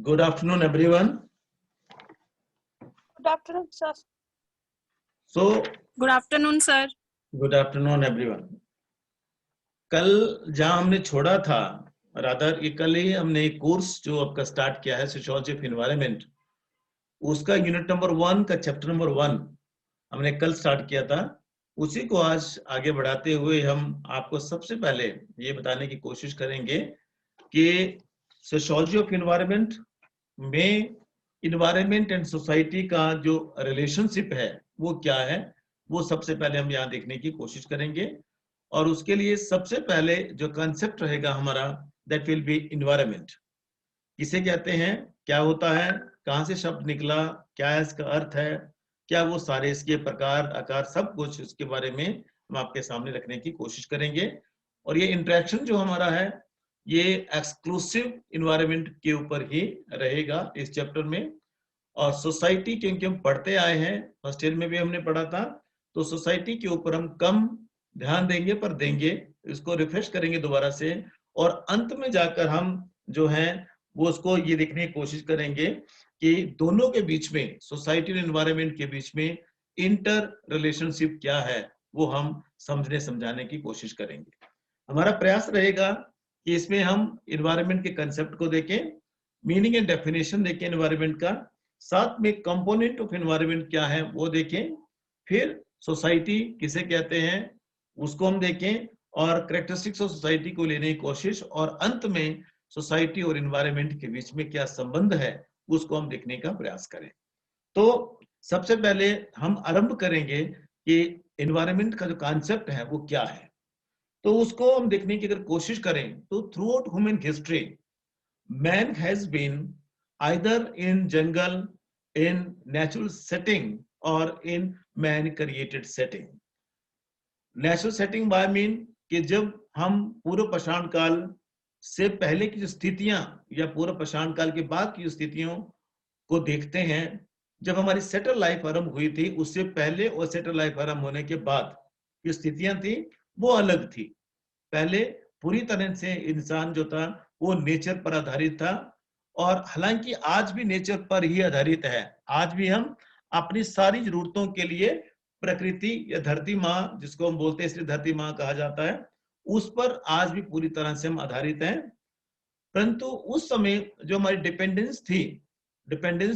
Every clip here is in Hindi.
Good afternoon, everyone. Good afternoon, sir. So, Good afternoon, sir. good afternoon, everyone. कल जहां हमने छोड़ा था, रादर ये कल ही हमने एक कोर्स जो आपका स्टार्ट किया है सोशियोलॉजी ऑफ एनवायरनमेंट, उसका यूनिट नंबर 1 का चैप्टर नंबर 1 हमने कल स्टार्ट किया था। उसी को आज आगे बढ़ाते हुए हम आपको सबसे पहले ये बताने की कोशिश करेंगे कि सोशियोलॉजी ऑफ एनवायरनमेंट में इन्वायरमेंट एंड सोसाइटी का जो रिलेशनशिप है वो क्या है, वो सबसे पहले हम यहाँ देखने की कोशिश करेंगे। और उसके लिए सबसे पहले जो कंसेप्ट रहेगा हमारा, दैट विल बी इन्वायरमेंट। किसे कहते हैं, क्या होता है, कहाँ से शब्द निकला, क्या है इसका अर्थ है, क्या वो सारे इसके प्रकार आकार सब कुछ इसके बारे में हम आपके सामने रखने की कोशिश करेंगे। और ये इंटरेक्शन जो हमारा है ये एक्सक्लूसिव इन्वायरमेंट के ऊपर ही रहेगा इस चैप्टर में। और सोसाइटी क्योंकि हम पढ़ते आए हैं, फर्स्ट ईयर में भी हमने पढ़ा था, तो सोसाइटी के ऊपर हम कम ध्यान देंगे, पर देंगे, इसको रिफ्रेश करेंगे दोबारा से। और अंत में जाकर हम जो है वो उसको ये देखने की कोशिश करेंगे कि दोनों के बीच में, सोसाइटी और एनवायरनमेंट के बीच में इंटर रिलेशनशिप क्या है, वो हम समझने समझाने की कोशिश करेंगे। हमारा प्रयास रहेगा कि इसमें हम एनवायरनमेंट के कंसेप्ट को देखें, मीनिंग एंड डेफिनेशन देखें एनवायरनमेंट का, साथ में कंपोनेंट ऑफ एनवायरनमेंट क्या है वो देखें, फिर सोसाइटी किसे कहते हैं उसको हम देखें, और कैरेक्टरिस्टिक्स ऑफ सोसाइटी को लेने की कोशिश, और अंत में सोसाइटी और एनवायरनमेंट के बीच में क्या संबंध है उसको हम देखने का प्रयास करें। तो सबसे पहले हम आरंभ करेंगे कि एनवायरनमेंट का जो कॉन्सेप्ट है वो क्या है। तो उसको हम देखने की अगर कोशिश करें तो throughout human history man has been either in jungle, in natural setting, और in man created setting. Natural setting by mean कि जब हम पूर्व पाषाण काल से पहले की जो स्थितियां या पूर्व पाषाण काल के बाद की स्थितियों को देखते हैं, जब हमारी सेटल लाइफ आरंभ हुई थी उससे पहले और सेटल लाइफ आरंभ होने के बाद जो स्थितियां थी वो अलग थी। पहले पूरी तरह से इंसान जो था वो नेचर पर आधारित था, और हालांकि आज भी नेचर पर ही आधारित है। आज भी हम अपनी सारी जरूरतों के लिए प्रकृति या धरती माँ, जिसको हम बोलते हैं इसलिए धरती माँ कहा जाता है, उस पर आज भी पूरी तरह से हम आधारित हैं। परंतु उस समय जो हमारी डिपेंडेंस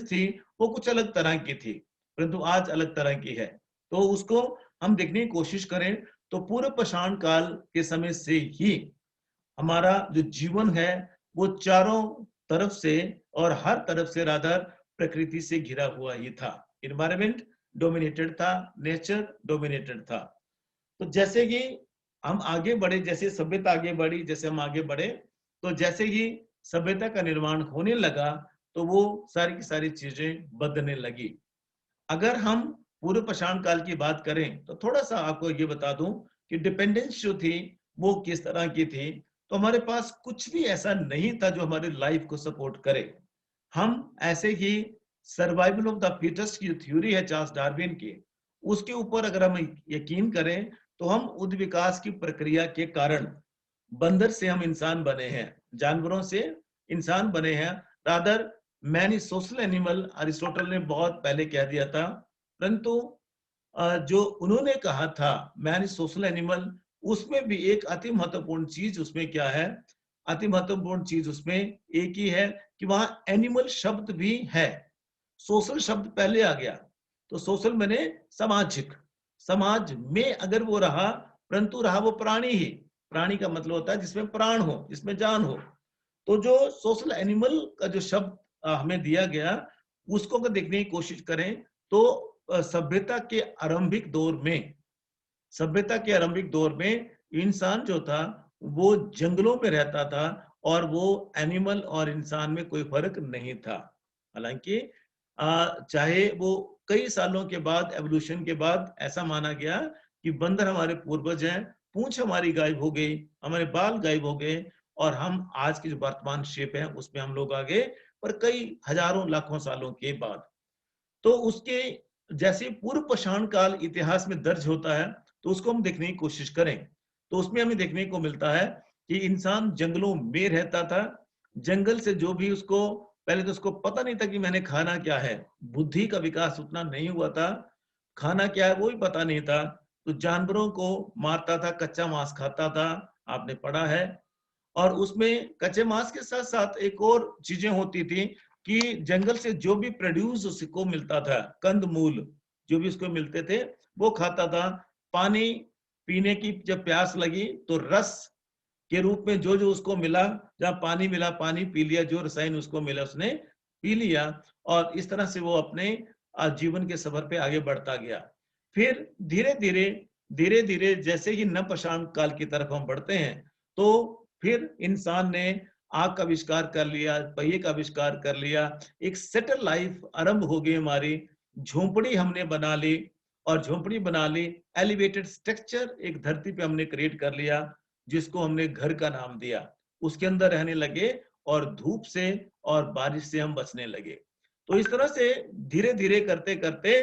थी वो कुछ अलग तरह की थी, परंतु आज अलग तरह की है। तो उसको हम देखने की कोशिश करें तो पूर्व पाषाण काल के समय से ही हमारा जो जीवन है वो चारों तरफ से और हर तरफ से रादर प्रकृति से घिरा हुआ ही था। एनवायरनमेंट डोमिनेटेड था, नेचर डोमिनेटेड था। तो जैसे ही हम आगे बढ़े, जैसे सभ्यता आगे बढ़ी, जैसे हम आगे बढ़े, तो जैसे ही सभ्यता का निर्माण होने लगा तो वो सारी की सारी चीजें बदलने लगी। अगर हम पूर्व पाषाण काल की बात करें तो थोड़ा सा आपको ये बता दूं कि डिपेंडेंस जो थी वो किस तरह की थी। तो हमारे पास कुछ भी ऐसा नहीं था जो हमारी लाइफ को सपोर्ट करे। हम ऐसे ही सर्वाइवल ऑफ द फिटेस्ट की थ्योरी है चार्ल्स डार्विन की, उसके ऊपर अगर हम यकीन करें तो हम उद्ध विकास की प्रक्रिया के कारण बंदर से हम इंसान बने हैं, जानवरों से इंसान बने हैं। Rather man is social animal, Aristotle ने बहुत पहले कह दिया था, परंतु जो उन्होंने कहा था मैन इज सोशल एनिमल, उसमें भी एक अति महत्वपूर्ण चीज उसमें क्या है, अति महत्वपूर्ण चीज उसमें एक ही है कि वहां एनिमल शब्द भी है, सोशल शब्द पहले आ गया। तो सोशल मैंने सामाजिक, समाज में अगर वो रहा, परंतु रहा वो प्राणी ही। प्राणी का मतलब होता है जिसमें प्राण हो, जिसमें जान हो। तो जो सोशल एनिमल का जो शब्द हमें दिया गया, उसको अगर देखने की कोशिश करें तो सभ्यता के आरंभिक दौर में, सभ्यता के आरंभिक दौर में इंसान जो था वो जंगलों में रहता था, और वो एनिमल और इंसान में कोई फर्क नहीं था। हालांकि चाहे वो कई सालों के बाद, एवोल्यूशन के बाद ऐसा माना गया कि बंदर हमारे पूर्वज हैं, पूंछ हमारी गायब हो गई, हमारे बाल गायब हो गए, और हम आज की जो वर्तमान शेप है उसमें हम लोग आ गए, पर कई हजारों लाखों सालों के बाद। तो उसके जैसे पूर्व पाषाण काल इतिहास में दर्ज होता है तो उसको हम देखने की कोशिश करें तो उसमें हमें देखने को मिलता है कि इंसान जंगलों में रहता था, जंगल से जो भी उसको पहले तो उसको पता नहीं था कि मैंने खाना क्या है, बुद्धि का विकास उतना नहीं हुआ था, खाना क्या है वो भी पता नहीं था। तो जानवरों को मारता था, कच्चा मांस खाता था, आपने पढ़ा है। और उसमें कच्चे मांस के साथ साथ एक और चीजें होती थी कि जंगल से जो भी प्रोड्यूस उसको मिलता था, कंद मूल जो भी उसको मिलते थे वो खाता था। पानी पीने की जब प्यास लगी तो रस के रूप में जो जो उसको मिला, जहाँ पानी मिला पानी पी लिया, जो रसायन उसको मिला उसने पी लिया, और इस तरह से वो अपने जीवन के सफर पे आगे बढ़ता गया। फिर धीरे धीरे जैसे ही नवपाषाण काल की तरफ हम बढ़ते हैं, तो फिर इंसान ने आग का आविष्कार कर लिया, पहिए का आविष्कार कर लिया, एक सेटल लाइफ आरंभ हो गई हमारी, झोंपड़ी हमने बना ली, और झोंपड़ी बना ली, एलिवेटेड स्ट्रक्चर एक धरती पे हमने क्रिएट कर लिया, जिसको हमने घर का नाम दिया। उसके अंदर रहने लगे और धूप से और बारिश से हम बचने लगे। तो इस तरह से धीरे धीरे करते करते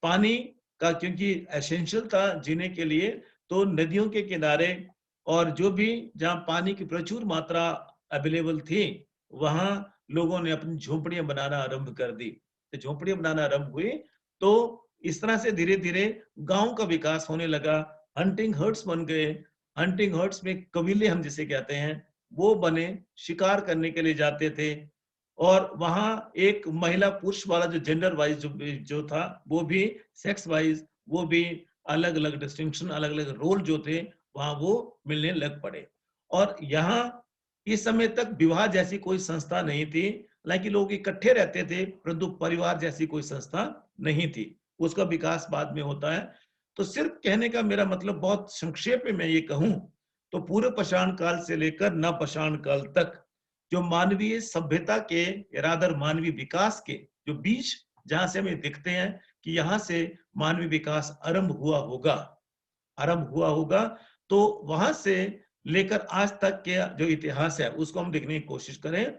पानी का, क्योंकि एसेंशियल था जीने के लिए, तो नदियों के किनारे और जो भी जहाँ पानी की प्रचुर मात्रा अवेलेबल थी, वहां लोगों ने अपनी झोपड़ियां बनाना आरंभ कर दी। तो झोपड़ियां बनाना आरंभ हुई, तो इस तरह से धीरे धीरे गांव का विकास होने लगा। हंटिंग हर्ट्स बन गए। हंटिंग हर्ट्स में कबीले हम जिसे कहते हैं वो बने, शिकार करने के लिए जाते थे। और वहां एक महिला पुरुष वाला जो जेंडर वाइज जो था, वो भी सेक्स वाइज, वो भी अलग अलग डिस्टिंक्शन, अलग अलग रोल जो थे वहां वो मिलने लग पड़े। और यहाँ इस समय तक विवाह जैसी कोई संस्था नहीं थी, हालांकि लोग इकट्ठे रहते थे, परंतु परिवार जैसी कोई संस्था नहीं थी। उसका विकास बाद में होता है। तो सिर्फ कहने का मेरा मतलब, बहुत संक्षेप में मैं ये कहूं, तो पूर्व पाषाण काल से लेकर नवपाषाण काल तक जो मानवीय सभ्यता के, रादर मानवीय विकास के जो बीज जहां से हमें दिखते हैं कि यहां से मानवीय विकास आरंभ हुआ होगा, तो वहां से लेकर आज तक के जो इतिहास है उसको हम देखने की कोशिश करें।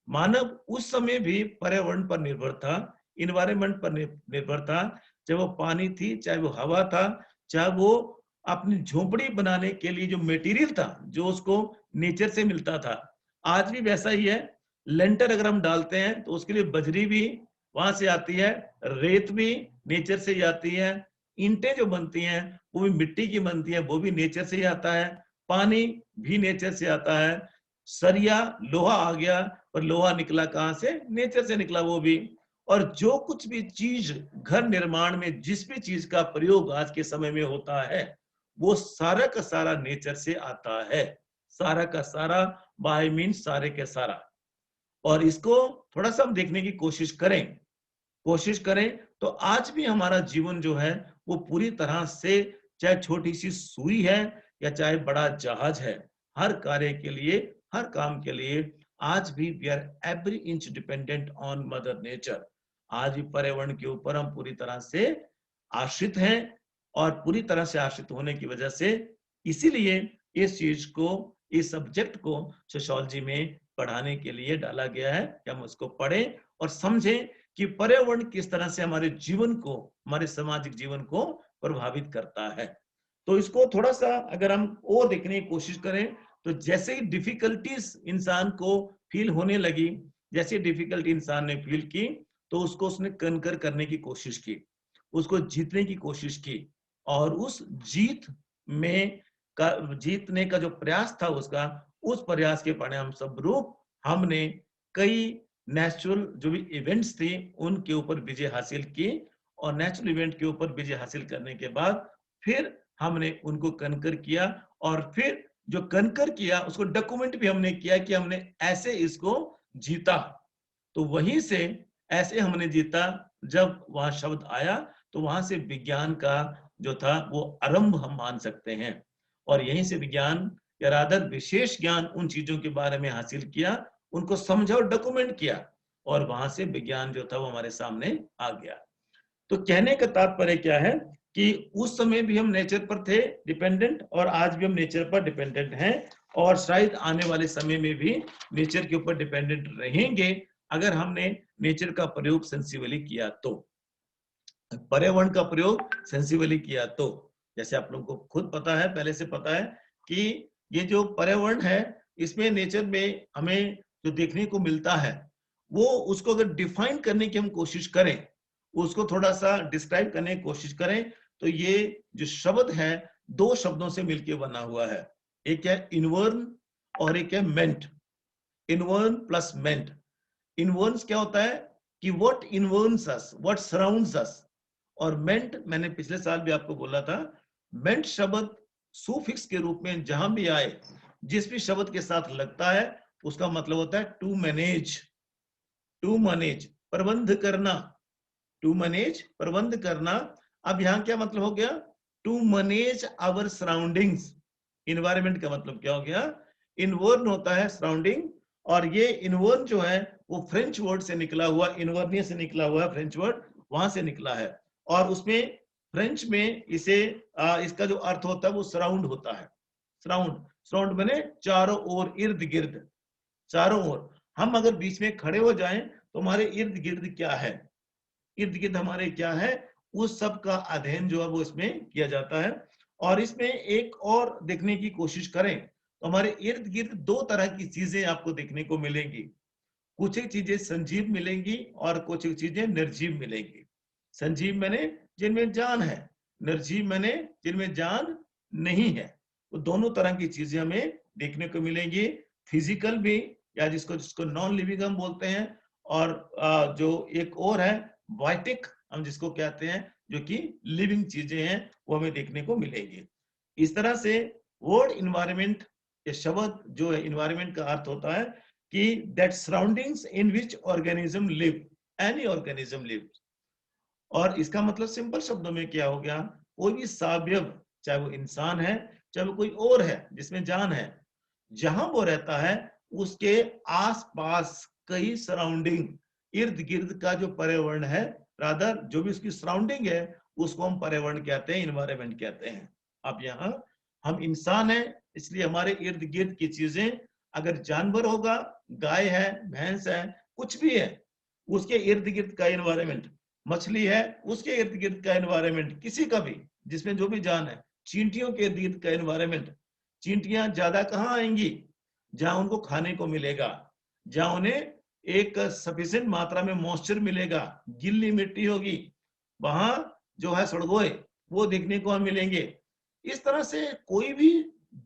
मानव उस समय भी पर्यावरण पर निर्भर था, इन्वायरमेंट पर निर्भर था, चाहे वो पानी थी, चाहे वो हवा था, चाहे वो अपनी झोपड़ी बनाने के लिए जो मटेरियल था जो उसको नेचर से मिलता था, आज भी वैसा ही है। लेंटर अगर हम डालते हैं तो उसके लिए बजरी भी वहां से आती है, रेत भी नेचर से ही आती है, ईंटें जो बनती हैं वो भी मिट्टी की बनती है, वो भी नेचर से ही आता है, पानी भी नेचर से आता है, सरिया लोहा आ गया, और लोहा निकला कहां से? नेचर से निकला वो भी। और जो कुछ भी चीज घर निर्माण में जिस भी चीज का प्रयोग आज के समय में होता है, वो सारा का सारा नेचर से आता है, सारा का सारा, बाय मीन सारे के सारा। और इसको थोड़ा सा हम देखने की कोशिश करें तो आज भी हमारा जीवन जो है वो पूरी तरह से, चाहे छोटी सी सुई है या चाहे बड़ा जहाज है, हर कार्य के लिए, हर काम के लिए आज भी we are every inch dependent on mother nature. आज भी पर्यावरण के ऊपर हम पूरी तरह से आश्रित हैं, और पूरी तरह से आश्रित होने की वजह से इसीलिए इस चीज को, इस सब्जेक्ट को सोशियोलॉजी में पढ़ाने के लिए डाला गया है कि हम उसको पढ़ें और समझें कि पर्यावरण किस तरह से हमारे जीवन को, हमारे सामाजिक जीवन को प्रभावित करता है। तो इसको थोड़ा सा अगर हम और देखने की कोशिश करें, तो जैसे ही डिफिकल्टीज इंसान को फील होने लगी, जैसे डिफिकल्टी इंसान ने फील की, तो उसको उसने कनकर करने की कोशिश की, उसको जीतने की कोशिश की, और उस जीत में जीतने का जो प्रयास था उसका, उस प्रयास के परिणाम स्वरूप हमने कई नेचुरल जो भी इवेंट्स थे उनके ऊपर विजय हासिल की, और नेचुरल इवेंट के ऊपर विजय हासिल करने के बाद फिर हमने उनको कनकर किया, और फिर जो कनकर किया उसको डॉक्यूमेंट भी हमने किया कि हमने ऐसे इसको जीता। तो वहीं से ऐसे हमने जीता, जब वहां शब्द आया तो वहां से विज्ञान का जो था वो आरंभ हम मान सकते हैं। और यहीं से विज्ञान या रादर विशेष ज्ञान उन चीजों के बारे में हासिल किया, उनको समझा और डॉक्यूमेंट किया, और वहां से विज्ञान जो था वो हमारे सामने आ गया। तो कहने का तात्पर्य क्या है कि उस समय भी हम नेचर पर थे डिपेंडेंट, और आज भी हम नेचर पर डिपेंडेंट हैं, और शायद आने वाले समय में भी नेचर के ऊपर डिपेंडेंट रहेंगे, अगर हमने नेचर का प्रयोग सेंसिबली किया तो, पर्यावरण का प्रयोग सेंसिबली किया तो। जैसे आप लोगों को खुद पता है, पहले से पता है कि ये जो पर्यावरण है, इसमें नेचर में हमें जो देखने को मिलता है वो उसको अगर डिफाइन करने की हम कोशिश करें, उसको थोड़ा सा डिस्क्राइब करने की कोशिश करें, तो ये जो शब्द है दो शब्दों से मिलकर बना हुआ है। एक है इनवर्न और एक है मेंट। इनवर्न प्लस मेंट। इनवर्न्स क्या होता है कि व्हाट इनवर्न्स अस, व्हाट सराउंड्स अस। और मेंट, मैंने पिछले साल भी आपको बोला था, मेंट शब्द सुफिक्स के रूप में जहां भी आए, जिस भी शब्द के साथ लगता है, उसका मतलब होता है टू मैनेज। टू मैनेज, प्रबंध करना। टू मैनेज, प्रबंध करना। अब यहां क्या मतलब हो गया? To manage our surroundings. Environment का मतलब क्या हो गया? इनवर्न होता है सराउंडिंग, और ये इनवर्न जो है वो फ्रेंच वर्ड से निकला हुआ, इनवर्निया से निकला हुआ फ्रेंच वर्ड, वहां से निकला है। और उसमें फ्रेंच में इसे इसका जो अर्थ होता है वो सराउंड होता है। सराउंड, सराउंड मैंने चारों ओर, इर्द गिर्द, चारों ओर। हम अगर बीच में खड़े हो जाएं तो हमारे इर्द गिर्द क्या है, इर्द गिर्द हमारे क्या है, उस सब का अध्ययन जो है वो इसमें किया जाता है। और इसमें एक और देखने की कोशिश करें तो हमारे इर्द गिर्द दो तरह की चीजें आपको देखने को मिलेंगी। कुछ एक चीजें संजीव मिलेंगी और कुछ एक चीजें निर्जीव मिलेंगी। संजीव मैंने जिनमें जान है, निर्जीव मैंने जिनमें जान नहीं है। तो दोनों तरह की चीजें हमें देखने को मिलेंगी, फिजिकल भी, या जिसको जिसको नॉन लिविंग हम बोलते हैं, और जो एक और है वाइटिक, हम जिसको कहते हैं, जो कि लिविंग चीजें हैं, वो हमें देखने को मिलेंगी। इस तरह से वर्ड इन्वायरमेंट, ये शब्द जो है इन्वायरमेंट का अर्थ होता है कि that surroundings in which organism live, any organism live. और इसका मतलब सिंपल शब्दों में क्या हो गया? कोई भी सावयव, चाहे वो इंसान है चाहे वो कोई और है जिसमें जान है, जहां वो रहता है उसके आसपास कई सराउंडिंग, इर्द गिर्द का जो पर्यावरण है, रादर जो भी उसकी सराउंडिंग है, उसको हम पर्यावरण कहते हैं, इन्वायरमेंट कहते हैं। अब यहाँ हम इंसान हैं, इसलिए हमारे इर्द गिर्द की चीजें, अगर जानवर होगा, गाय है, भैंस है, कुछ भी है, उसके इर्द गिर्द का इन्वायरमेंट, मछली है उसके इर्द गिर्द का एनवायरमेंट, किसी का भी जिसमें जो भी जान है, चींटियों के इर्द गिर्द का एनवायरमेंट। चींटियां ज्यादा कहाँ आएंगी? जहां उनको खाने को मिलेगा, जहां उन्हें एक सफिशिएंट मात्रा में मॉइस्चर मिलेगा, गिल्ली मिट्टी होगी, वहां जो है सड़गोए वो देखने को हम मिलेंगे। इस तरह से कोई भी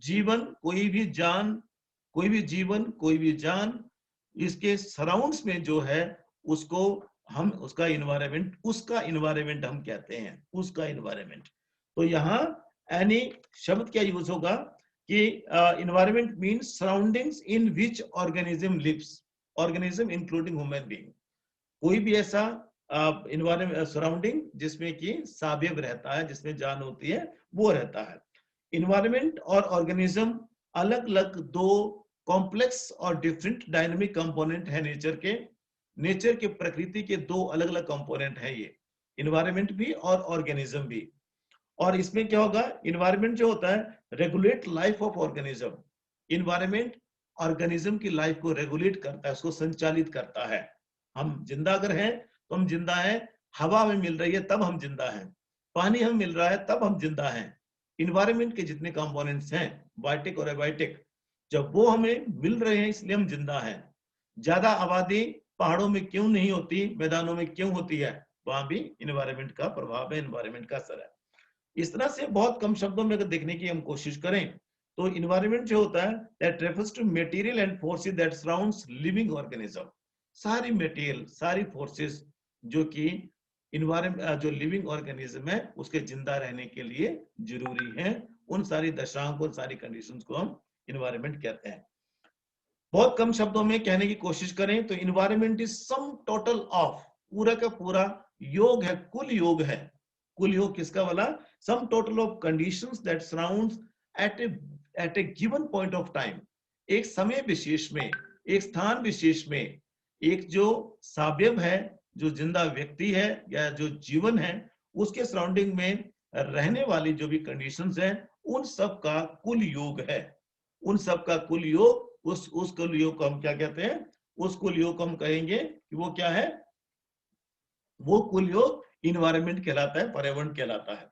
जीवन, कोई भी जान, कोई भी जीवन, कोई भी जान, इसके सराउंड्स में जो है उसको हम उसका इन्वायरमेंट हम कहते हैं, उसका इन्वायरमेंट। तो यहाँ एनी शब्द क्या यूज होगा कि environment means surroundings in which organism lives, organism including human being. कोई भी ऐसा इन्वायरमेंट सराउंडिंग जिसमें कि सावयव रहता है, जिसमें जान होती है, वो रहता है। इन्वायरमेंट और ऑर्गेनिज्म अलग अलग दो कॉम्प्लेक्स और डिफरेंट डायनामिक कंपोनेंट है नेचर के। नेचर के, प्रकृति के दो अलग अलग कंपोनेंट है ये, इन्वायरमेंट भी और ऑर्गेनिज्म भी। और इसमें क्या होगा? इन्वायरमेंट जो होता है regulate life of organism. Environment organism की लाइफ को रेगुलेट करता है, उसको संचालित करता है। हम जिंदा अगर हैं तो हम जिंदा हैं, हवा हमें मिल रही है तब हम जिंदा हैं, पानी हमें मिल रहा है तब हम जिंदा हैं। इन्वायरमेंट के जितने कंपोनेंट्स हैं, बायोटिक और एबायोटिक, जब वो हमें मिल रहे हैं इसलिए हम जिंदा हैं। ज्यादा आबादी पहाड़ों में क्यों नहीं होती, मैदानों में क्यों होती है? वहां भी इन्वायरमेंट का प्रभाव है, इन्वायरमेंट का असर है। इस तरह से बहुत कम शब्दों में अगर देखने की हम कोशिश करें तो इन्वायरमेंट जो होता है that refers to material and forces that surrounds living organism. सारी मटेरियल, सारी फोर्सेस जो कि इन्वायरमेंट, जो लिविंग ऑर्गेनिज्म है उसके जिंदा रहने के लिए जरूरी है, उन सारी दशाओं को, सारी कंडीशंस को हम इन्वायरमेंट कहते हैं। बहुत कम शब्दों में कहने की कोशिश करें तो environment is some total of, पूरा का पूरा योग है, कुल योग है। कुल योग किसका वाला? Sum total of conditions that surrounds at a given point of time. एक समय विशेष में, एक स्थान विशेष में, एक जो सावयव है, जो जिंदा व्यक्ति है या जो जीवन है, उसके सराउंडिंग में रहने वाली जो भी कंडीशंस हैं, उन सब का कुल योग है। उन सब का कुल योग, उस कुल योग को हम क्या कहते हैं? उस कुल योग को हम कहेंगे कि वो क्या है? वो कुल योग इन्वायरमेंट कहलाता है, पर्यावरण कहलाता है।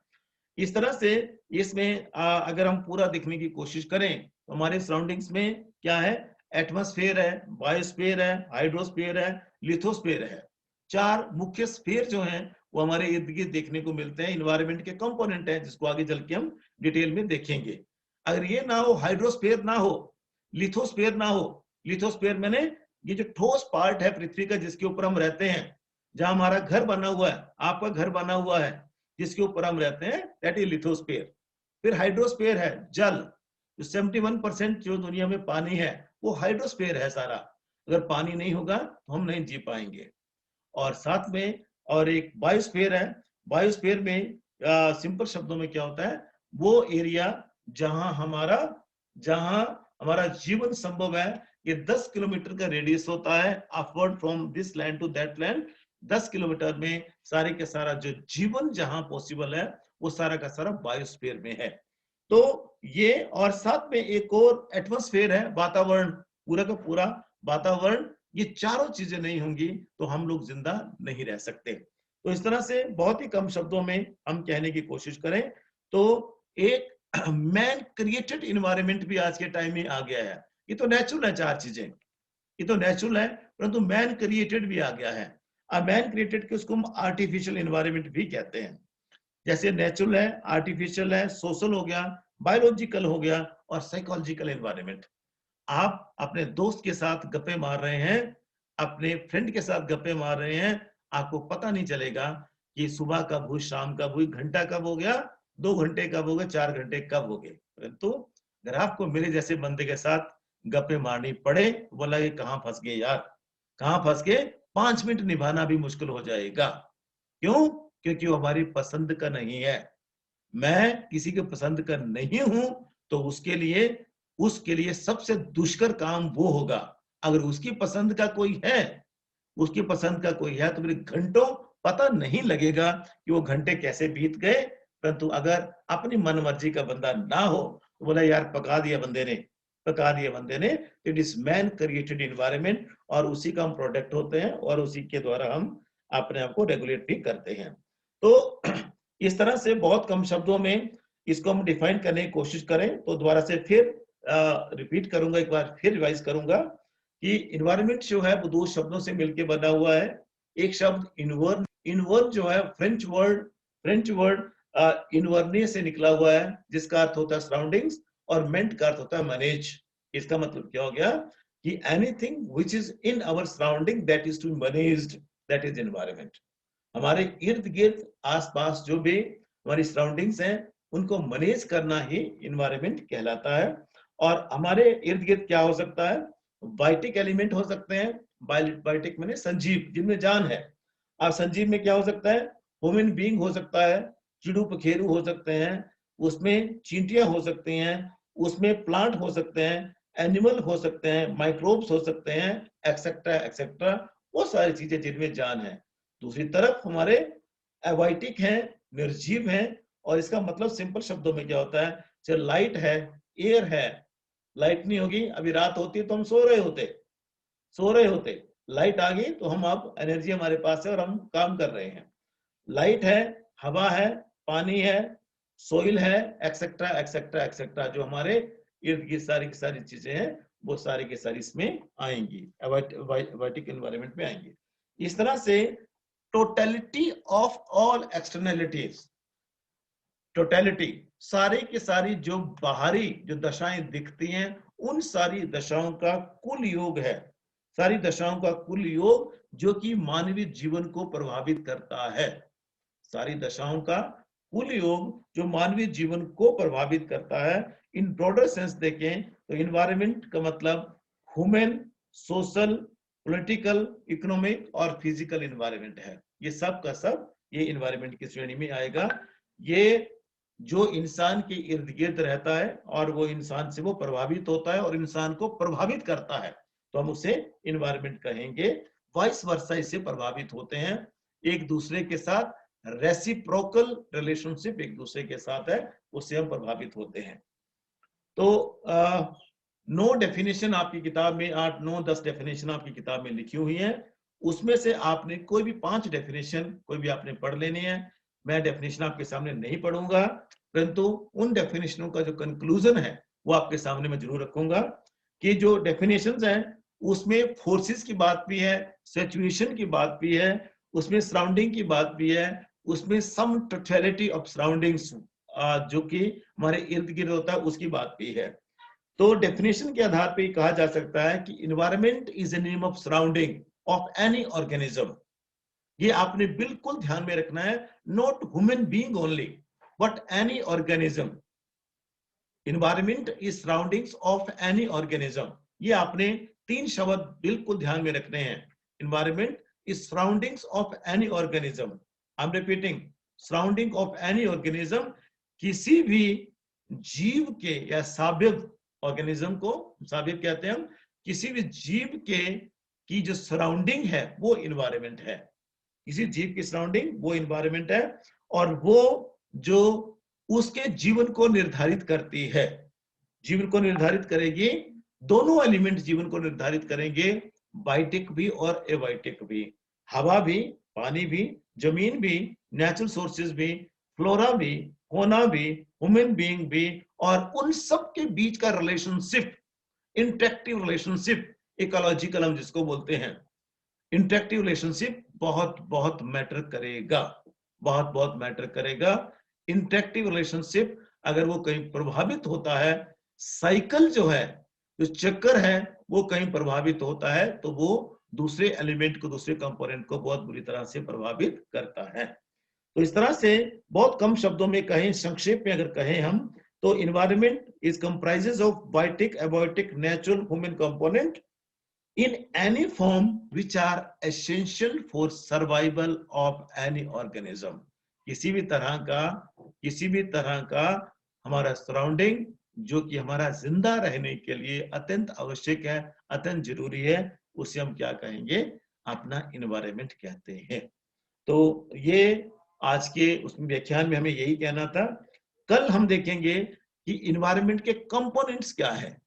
इस तरह से इसमें अगर हम पूरा देखने की कोशिश करें तो हमारे सराउंडिंग्स में क्या है? एटमॉस्फेयर है, बायोस्फीयर है, हाइड्रोस्फीयर है, लिथोस्फीयर है। 4 मुख्य स्फीयर जो हैं वो हमारे इर्द गिर्द देखने को मिलते हैं, इन्वायरमेंट के कंपोनेंट हैं, जिसको आगे चल के हम डिटेल में देखेंगे। अगर ये ना हो, हाइड्रोस्फीयर ना हो, लिथोस्फीयर ना हो, लिथोस्फीयर मैंने ये जो ठोस पार्ट है पृथ्वी का जिसके ऊपर हम रहते हैं, जहां हमारा घर बना हुआ है, आपका घर बना हुआ है, जिसके ऊपर हम रहते हैं, दैट इज लिथोस्फीयर। फिर हाइड्रोस्फीयर है, जल, जो 71% जो दुनिया में पानी है वो हाइड्रोस्फीयर है सारा। अगर पानी नहीं होगा तो हम नहीं जी पाएंगे। और साथ में और एक बायोस्फीयर है। बायोस्फीयर में सिंपल शब्दों में क्या होता है, वो एरिया जहां हमारा जीवन संभव है। ये 10 किलोमीटर का रेडियस होता है, upward from this land to that land. 10 kilometre में सारे के सारा जो जीवन जहां पॉसिबल है वो सारा का सारा बायोस्फीयर में है। तो ये, और साथ में एक और एटमॉस्फेयर है, वातावरण, पूरा का पूरा वातावरण। ये चारों चीजें नहीं होंगी तो हम लोग जिंदा नहीं रह सकते। तो इस तरह से बहुत ही कम शब्दों में हम कहने की कोशिश करें तो एक मैन क्रिएटेड इन्वायरमेंट भी आज के टाइम में आ गया है। ये तो नेचुरल है, 4 चीजें, ये तो नेचुरल है, परंतु मैन क्रिएटेड भी आ गया है। अब मैन क्रिएटेड के उसको हम आर्टिफिशियल इन्वायरमेंट भी कहते हैं। जैसे नेचुरल है, आर्टिफिशियल है, सोशल हो गया, बायोलॉजिकल हो गया, और साइकोलॉजिकल एनवायरनमेंट। आप अपने दोस्त के साथ गप्पे मार रहे हैं, अपने फ्रेंड के साथ गप्पे मार रहे हैं, आपको पता नहीं चलेगा कि सुबह कब हुई, शाम कब हुई, घंटा कब हो गया, 2 घंटे कब हो गए, 4 घंटे कब हो गए। परंतु अगर आपको मेरे जैसे बंदे के साथ गप्पे मारनी पड़े, बोला कि कहाँ फंस गए यार, कहाँ फंस गए, 5 मिनट निभाना भी मुश्किल हो जाएगा। क्यों? क्योंकि वो हमारी पसंद का नहीं है। मैं किसी के पसंद का नहीं हूं तो उसके लिए सबसे दुष्कर काम वो होगा। अगर उसकी पसंद का कोई है, उसकी पसंद का कोई है, तो मेरे घंटों पता नहीं लगेगा कि वो घंटे कैसे बीत गए। परंतु अगर अपनी मन मर्जी का बंदा ना हो तो बोला यार पका दिया बंदे ने, पका दिया बंदे ने। It is man created environment, और उसी का हम प्रोडक्ट होते हैं, और उसी के द्वारा हम अपने आप को रेगुलेट भी करते हैं। तो इस तरह से बहुत कम शब्दों में इसको हम डिफाइन करने की कोशिश करें तो दोबारा से फिर रिपीट करूंगा, एक बार फिर रिवाइज करूंगा कि इन्वायरमेंट जो है वो 2 शब्दों से मिलकर बना हुआ है। एक शब्द इनवर्न, इनवर्न जो है फ्रेंच वर्ड इनवर्ने से निकला हुआ है, जिसका अर्थ होता है सराउंडिंग्स, और मेंट का अर्थ होता है मैनेज। इसका मतलब क्या हो गया कि anything which is in our surrounding that is to be managed, that is environment. हमारे इर्द गिर्द आसपास जो भी हमारी सराउंडिंग्स हैं उनको मैनेज करना ही इन्वायरमेंट कहलाता है। और हमारे इर्द गिर्द क्या हो सकता है, बायोटिक एलिमेंट हो सकते हैं। बायोटिक माने संजीव, जिनमें जान है। अब संजीव में क्या हो सकता है, ह्यूमन बीइंग हो सकता है, चिड़ू पखेरू हो सकते हैं, उसमें चींटियां हो सकती हैं, उसमें प्लांट हो सकते हैं, एनिमल हो सकते हैं, माइक्रोब्स हो सकते हैं, एक्सेट्रा एक्सेट्रा, वो सारी चीजें जिनमें जान है। दूसरी तरफ हमारे अवाइटिक हैं, निर्जीव हैं। और इसका मतलब सिंपल शब्दों में क्या होता है, चाहे लाइट है, एयर है, लाइट नहीं होगी, अभी रात होती है तो हम सो रहे होते, लाइट आ गई तो हम, अब एनर्जी हमारे पास है और हम काम कर रहे हैं। लाइट है, हवा है, पानी है, सोइल है, एक्सेट्रा एक्सेट्रा एक्सेट्रा, जो हमारे इर्द गिर्द सारी की सारी चीजें हैं वो सारी की सारी इसमें आएंगी, अवाइटिक एनवायरनमेंट में आएंगी। इस तरह से totality of all externalities, totality, सारी की सारी जो बाहरी जो दशाएं दिखती हैं उन सारी दशाओं का कुल योग है, सारी दशाओं का कुल योग जो कि मानवीय जीवन को प्रभावित करता है। सारी दशाओं का कुल योग जो मानवीय जीवन को प्रभावित करता है। इन ब्रॉडर सेंस देखें तो इन्वायरमेंट का मतलब ह्यूमन, सोशल, पॉलिटिकल, इकोनॉमिक और फिजिकल इन्वायरमेंट है। ये सब का सब ये इन्वायरमेंट की श्रेणी में आएगा। ये जो इंसान के इर्द गिर्द रहता है और वो इंसान से वो प्रभावित होता है और इंसान को प्रभावित करता है, तो हम उसे इन्वायरमेंट कहेंगे। वाइस वर्सा इससे प्रभावित होते हैं, एक दूसरे के साथ रेसिप्रोकल रिलेशनशिप एक दूसरे के साथ है, उससे हम प्रभावित होते हैं। तो 9 डेफिनेशन आपकी किताब में, 8, 9, 10 डेफिनेशन आपकी किताब में लिखी हुई है। उसमें से आपने कोई भी 5 डेफिनेशन कोई भी आपने पढ़ लेनी है। मैं डेफिनेशन आपके सामने नहीं पढ़ूंगा, परंतु उन डेफिनेशनों का जो कंक्लूजन है वो आपके सामने मैं जरूर रखूंगा कि जो डेफिनेशंस हैं उसमें फोर्सेस की बात भी है, सिचुएशन की बात भी है, उसमें सराउंडिंग की बात भी है, उसमें सम टोटलिटी ऑफ सराउंडिंग्स जो कि हमारे इर्द गिर्द होता है उसकी बात भी है। तो डेफिनेशन के आधार पे कहा जा सकता है कि environment is a name of surrounding of any organism. ये आपने बिल्कुल ध्यान में रखना है, not human being only but any organism. Environment is surroundings of any organism. ये आपने 3 शब्द बिल्कुल ध्यान में रखने हैं। Environment is surroundings of any organism. I am repeating, surrounding of any organism, किसी भी जीव के या साबित ऑर्गेनिज्म को साबित कहते हैं हम, किसी भी जीव के की जो सराउंडिंग है वो इन्वायरमेंट है। किसी जीव की सराउंडिंग वो इन्वायरमेंट है, और वो जो उसके जीवन को निर्धारित करती है, जीवन को निर्धारित करेगी। दोनों एलिमेंट जीवन को निर्धारित करेंगे, बायोटिक भी और एबायोटिक भी। हवा भी, पानी भी, जमीन भी, नेचुरल सोर्सेज भी, फ्लोरा भी, फौना भी, ह्यूमन बीइंग भी, और उन सब के बीच का रिलेशनशिप, इंटरेक्टिव रिलेशनशिप, इकोलॉजिकल हम जिसको बोलते हैं, इंटरेक्टिव रिलेशनशिप बहुत बहुत मैटर करेगा, बहुत बहुत मैटर करेगा। इंटरेक्टिव रिलेशनशिप अगर वो कहीं प्रभावित होता है, साइकिल जो है, जो चक्कर है वो कहीं प्रभावित होता है, तो वो दूसरे एलिमेंट को, दूसरे कंपोनेंट को बहुत बुरी तरह से प्रभावित करता है। तो इस तरह से बहुत कम शब्दों में कहें, संक्षेप में अगर कहें हम, तो environment is comprises of biotic, abiotic, natural, human component in any form which are essential for survival of any organism। किसी भी तरह का हमारा सराउंडिंग जो कि हमारा जिंदा रहने के लिए अत्यंत आवश्यक है, अत्यंत जरूरी है, उसे हम क्या कहेंगे, अपना इन्वायरमेंट कहते हैं। तो ये आज के उस व्याख्यान में हमें यही कहना था। कल हम देखेंगे कि इन्वायरमेंट के कंपोनेंट्स क्या है।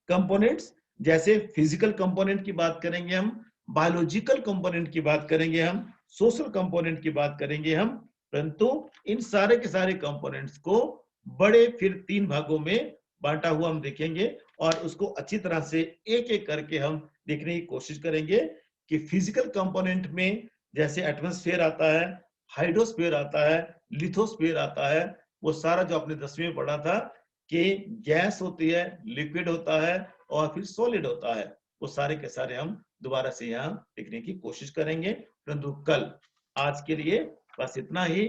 कंपोनेंट्स जैसे फिजिकल कंपोनेंट की बात करेंगे हम, बायोलॉजिकल कंपोनेंट की बात करेंगे हम, सोशल कंपोनेंट की बात करेंगे हम, परंतु इन सारे के सारे कंपोनेंट्स को बड़े फिर 3 भागों में बांटा हुआ हम देखेंगे, और उसको अच्छी तरह से एक एक करके हम देखने की कोशिश करेंगे कि फिजिकल कंपोनेंट में जैसे एटमॉस्फेयर आता है, हाइड्रोस्फीयर आता है, लिथोस्फीयर आता है, वो सारा जो आपने 10वीं में पढ़ा था कि गैस होती है, लिक्विड होता है और फिर सॉलिड होता है, वो सारे के सारे हम दोबारा से यहाँ लिखने की कोशिश करेंगे। परंतु कल, आज के लिए बस इतना ही।